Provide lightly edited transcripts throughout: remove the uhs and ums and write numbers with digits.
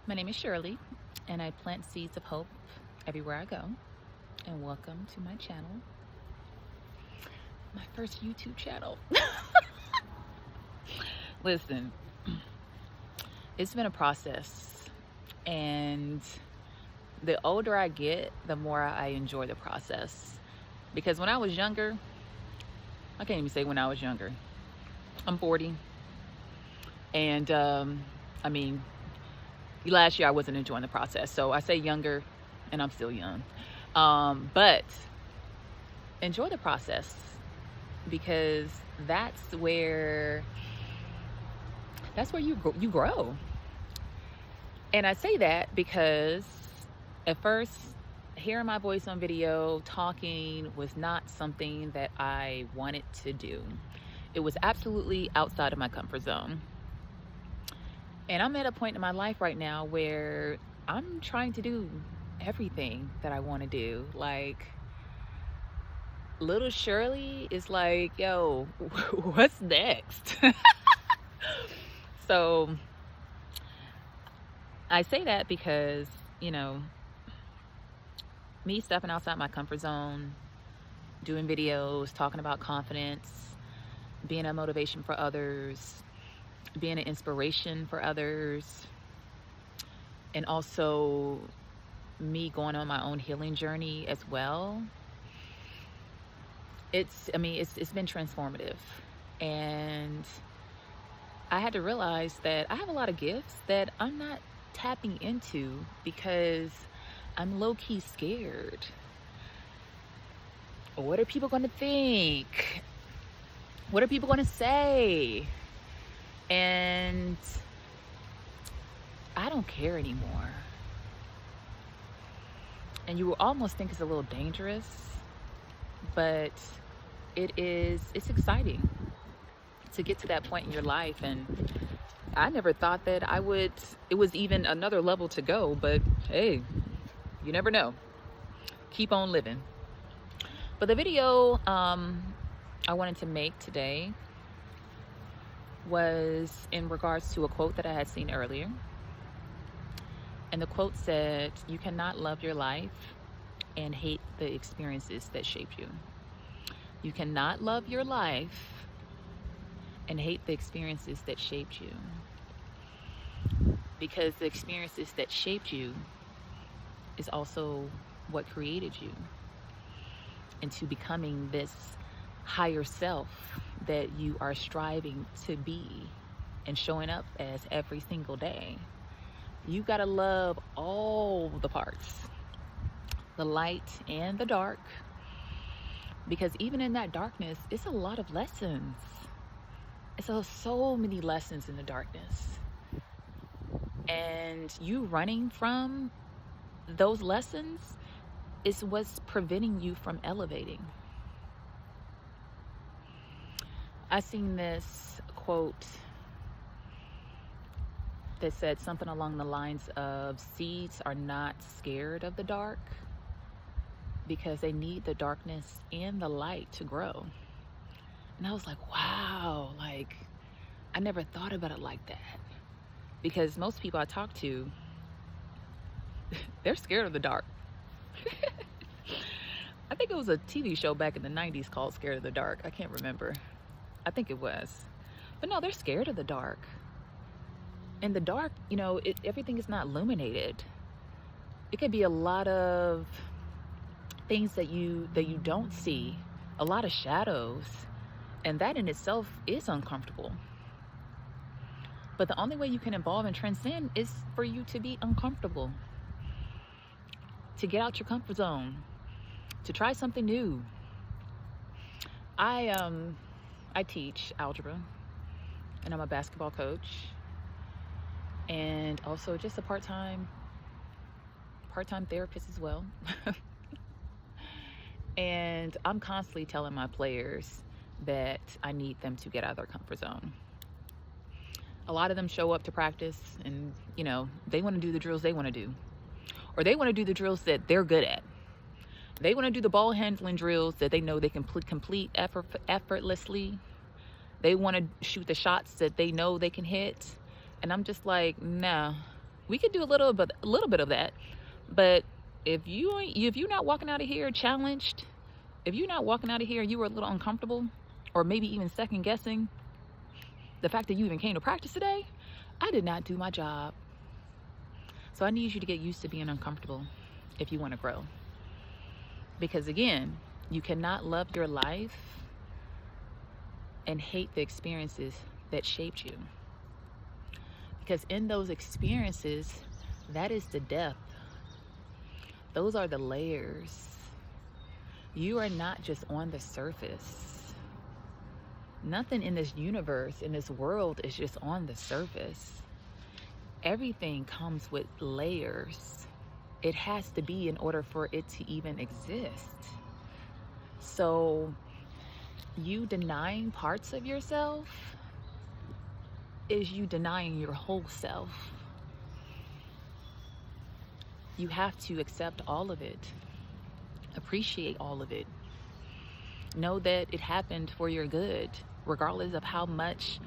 My name is Shirley, and I plant seeds of hope everywhere I go. And welcome to my channel, my first YouTube channel. Listen, it's been a process, and the older I get, the more I enjoy the process. Because when I was younger, I can't even say when I was younger. I'm 40, and I mean, last year I wasn't enjoying the process, so I say younger, and I'm still young. But enjoy the process, because that's where you grow. And I say that because at first, hearing my voice on video talking was not something that I wanted to do. It was absolutely outside of my comfort zone. And I'm at a point in my life right now where I'm trying to do everything that I want to do. Like, little Shirley is like, yo, what's next? So I say that because, me stepping outside my comfort zone, doing videos, talking about confidence, being a motivation for others, being an inspiration for others, and also me going on my own healing journey as well. It's been transformative. And I had to realize that I have a lot of gifts that I'm not tapping into because I'm low-key scared. What are people going to think? What are people going to say? And I don't care anymore. And you will almost think it's a little dangerous, but it's exciting to get to that point in your life. And I never thought that it was even another level to go, but hey, you never know. Keep on living. But the video I wanted to make today was in regards to a quote that I had seen earlier. And the quote said, "You cannot love your life and hate the experiences that shaped you." You cannot love your life and hate the experiences that shaped you. Because the experiences that shaped you is also what created you into becoming this higher self that you are striving to be and showing up as every single day. You gotta love all the parts, the light and the dark, because even in that darkness, it's a lot of lessons. It's so many lessons in the darkness. And you running from those lessons is what's preventing you from elevating. I seen this quote that said something along the lines of, seeds are not scared of the dark because they need the darkness and the light to grow. And I was like, wow, like, I never thought about it like that. Because most people I talk to, they're scared of the dark. I think it was a TV show back in the 90s called Scared of the Dark. I can't remember. I think it was. But no, they're scared of the dark. In the dark, everything is not illuminated. It could be a lot of things that you don't see, a lot of shadows, and that in itself is uncomfortable. But the only way you can evolve and transcend is for you to be uncomfortable, to get out your comfort zone, to try something new. I teach algebra, and I'm a basketball coach, and also just a part-time therapist as well. And I'm constantly telling my players that I need them to get out of their comfort zone. A lot of them show up to practice and, they want to do the drills they want to do. Or they want to do the drills that they're good at. They want to do the ball handling drills that they know they can complete effortlessly. They want to shoot the shots that they know they can hit. And I'm just like, nah, We could do a little bit of that. But if you're not walking out of here challenged, if you're not walking out of here, you were a little uncomfortable, or maybe even second guessing the fact that you even came to practice today, I did not do my job. So I need you to get used to being uncomfortable if you want to grow. Because again, you cannot love your life and hate the experiences that shaped you. Because in those experiences, that is the depth. Those are the layers. You are not just on the surface. Nothing in this universe, in this world, is just on the surface. Everything comes with layers. It has to be in order for it to even exist. So you denying parts of yourself is you denying your whole self. You have to accept all of it. Appreciate all of it. Know that it happened for your good, regardless of how much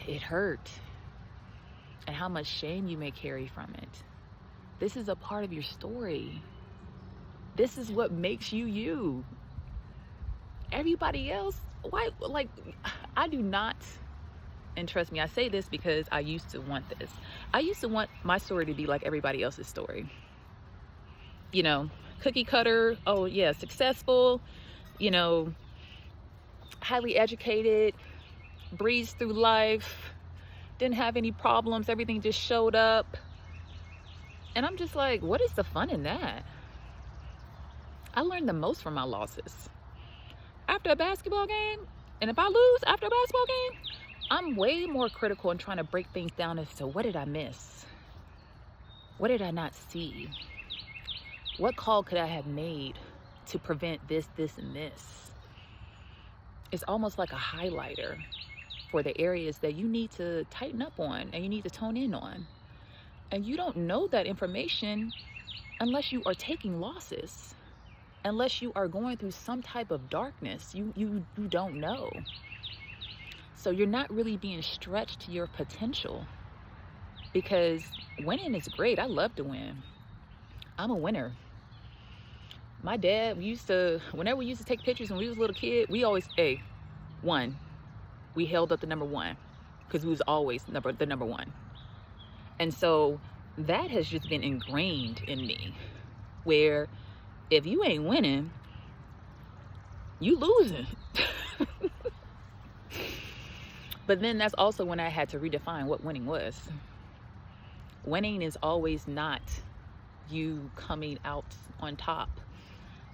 it hurt and how much shame you may carry from it. This is a part of your story. This is what makes you you. Everybody else, why? Like, I do not, and trust me, I say this because I used to want this. I used to want my story to be like everybody else's story. You know, cookie cutter, oh yeah, successful, you know, highly educated, breezed through life, didn't have any problems, everything just showed up. And I'm just like, what is the fun in that? I learned the most from my losses. After a basketball game, and if I lose after a basketball game, I'm way more critical in trying to break things down as to what did I miss? What did I not see? What call could I have made to prevent this, and this? It's almost like a highlighter for the areas that you need to tighten up on and you need to tone in on. And you don't know that information unless you are taking losses, unless you are going through some type of darkness. You don't know. So you're not really being stretched to your potential, because winning is great. I love to win. I'm a winner. My dad, whenever we used to take pictures when we was a little kid, we always, one. We held up the number one because we was always the number one. And so that has just been ingrained in me, where if you ain't winning, you losing. But then that's also when I had to redefine what winning was. Winning is always not you coming out on top.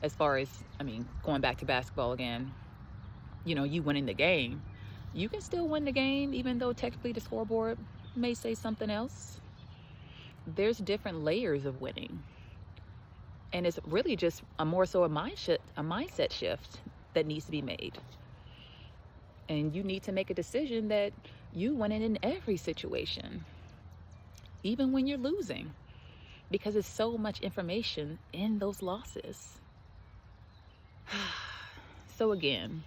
As far as, going back to basketball again, you winning the game. You can still win the game, even though technically the scoreboard may say something else. There's different layers of winning. And it's really just a mindset shift that needs to be made. And you need to make a decision that you winning in every situation, even when you're losing, because there's so much information in those losses. So again,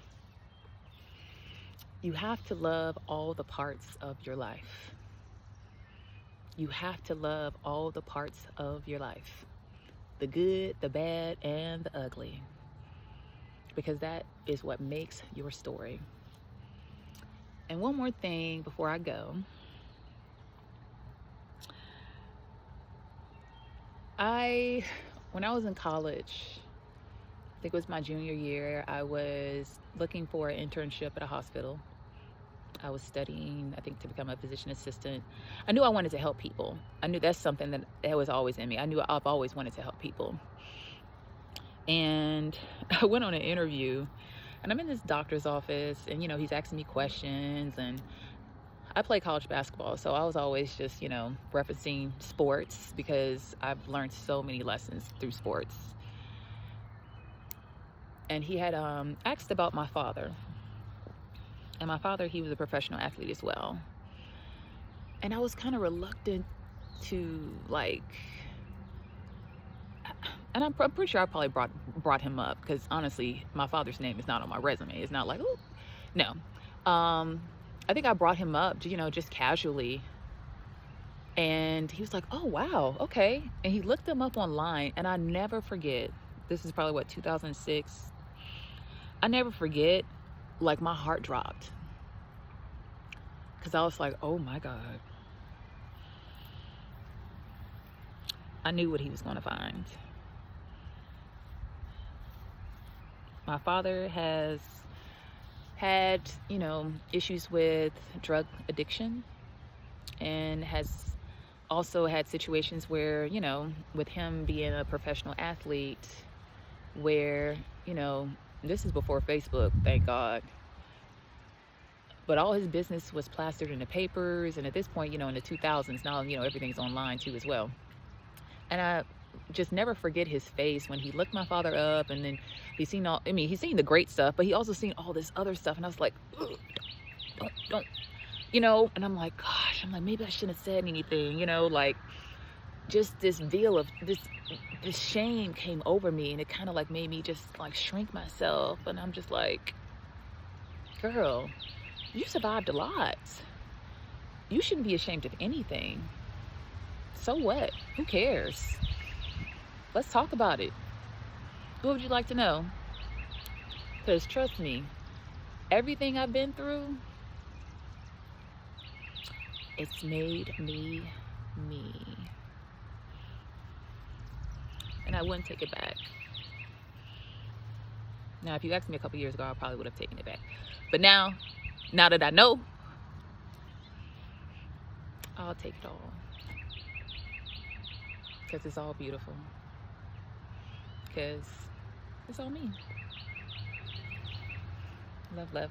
you have to love all the parts of your life. You have to love all the parts of your life. The good, the bad, and the ugly. Because that is what makes your story. And one more thing before I go. When I was in college, I think it was my junior year, I was looking for an internship at a hospital. I was studying, I think, to become a physician assistant. I knew I wanted to help people. I knew that's something that was always in me. I knew I've always wanted to help people. And I went on an interview, and I'm in this doctor's office, and, he's asking me questions, and I play college basketball, so I was always just, referencing sports because I've learned so many lessons through sports. And he had asked about my father. And my father, he was a professional athlete as well. And I was kind of reluctant to, and I'm pretty sure I probably brought him up, because honestly, my father's name is not on my resume. It's not like, oh, no. I think I brought him up, just casually. And And he was like, oh, wow, okay. And he looked them up online, and I never forget. This is probably what, 2006. I never forget, like, my heart dropped. Because I was like, oh my God. I knew what he was going to find. My father has had, issues with drug addiction, and has also had situations where, with him being a professional athlete, where, this is before Facebook, thank God. But all his business was plastered in the papers. And at this point, in the 2000s, now, everything's online too as well. And I just never forget his face when he looked my father up, and then he's seen he's seen the great stuff, but he also seen all this other stuff. And I was like, don't, and I'm like, gosh, maybe I shouldn't have said anything, like, just this veil of this shame came over me, and it kind of like made me just like shrink myself. And I'm just like, girl, you survived a lot. You shouldn't be ashamed of anything. So what? Who cares? Let's talk about it. What would you like to know? Because trust me, everything I've been through, it's made me me. And I wouldn't take it back. Now, if you asked me a couple years ago, I probably would have taken it back. But now that I know, I'll take it all. Because it's all beautiful. Because it's all me. Love, love.